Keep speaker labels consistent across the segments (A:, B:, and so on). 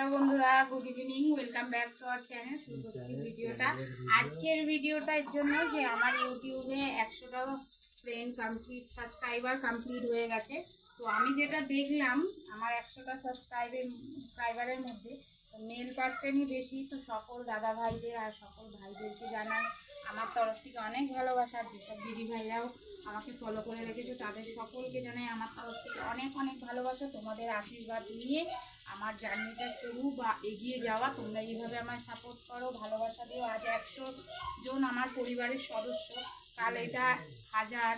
A: Hello বন্ধুরা, good evening. Welcome back to our channel. শুরু করছি ভিডিওটা। আজকের ভিডিওটার জন্য যে আমার ইউটিউবে 100টা ফ্রেন্ড কমপ্লিট, সাবস্ক্রাইবার কমপ্লিট হয়ে গেছে। তো আমি যেটা দেখলাম, আমার 100টা সাবস্ক্রাইবারের মধ্যে মেল পার্সনই বেশি। তো সকল দাদা ভাইদের আর সকল ভাইদেরকে জানাই আমার তরফ থেকে অনেক ভালোবাসা। যেসব দিদি ভাইরাও আমাকে ফলো করে রেখেছো তাদের সকলকে জানাই আমার তরফ থেকে অনেক অনেক ভালোবাসা। তোমাদের আশীর্বাদ নিয়ে আমার জার্নিটা শুরু বা এগিয়ে যাওয়া। তোমরা এইভাবে আমায় সাপোর্ট করো, ভালোবাসা দিও। আজ 100 জন আমার পরিবারের সদস্য, কাল এটা হাজার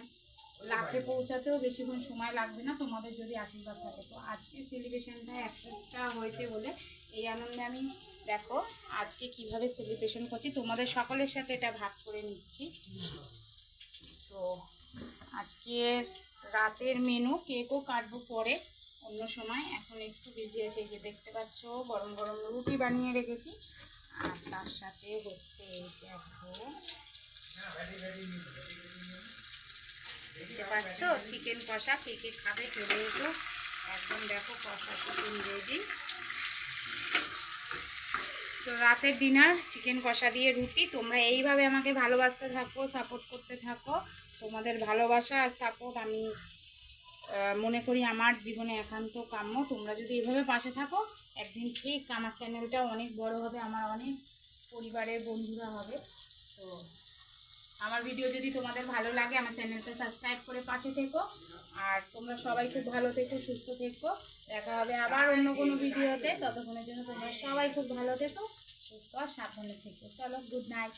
A: লাখে পৌঁছাতেও বেশিক্ষণ সময় লাগবে না তোমাদের যদি আশীর্বাদ থাকে। তো আজকে সেলিব্রেশনটা 100টা হয়েছে বলে এই আনন্দে আমি দেখো আজকে কিভাবে সেলিব্রেশন করছি তোমাদের সকলের সাথে এটা ভাগ করে নিচ্ছি। তো আজকে রাতের মেনু, কেকও কাটবো পরে অন্য সময়, এখন একটু বিজি আছে। এই যে দেখতে পাচ্ছ গরম গরম রুটি বানিয়ে রেখেছি, আর তার সাথে হচ্ছে দেখো দেখতে পাচ্ছ চিকেন কষা। কে কে খাবে চলে এসো, একদম দেখো কষা চিকেন রেডি। তো রাতের ডিনার চিকেন কষা দিয়ে রুটি। তোমরা এইভাবে আমাকে ভালোবাসতে থাকো, সাপোর্ট করতে থাকো। তোমাদের ভালোবাসা আর সাপোর্ট আমি মনে করি আমার জীবনে একান্ত কাম্য। তোমরা যদি এভাবে পাশে থাকো, একদিন ঠিক আমার চ্যানেলটা অনেক বড় হবে, আমার অনেক পরিবারের বন্ধুরা হবে। তো আমার ভিডিও যদি তোমাদের ভালো লাগে, আমার চ্যানেলটা সাবস্ক্রাইব করে পাশে থেকো। আর তোমরা সবাই খুব ভালো থেকো, সুস্থ থেকো। দেখা হবে আবার অন্য কোনো ভিডিওতে। ততক্ষণের জন্য তোমরা সবাই খুব ভালো থেকো, সুস্থ আর সাবধানে থেকো। চলো, গুড নাইট।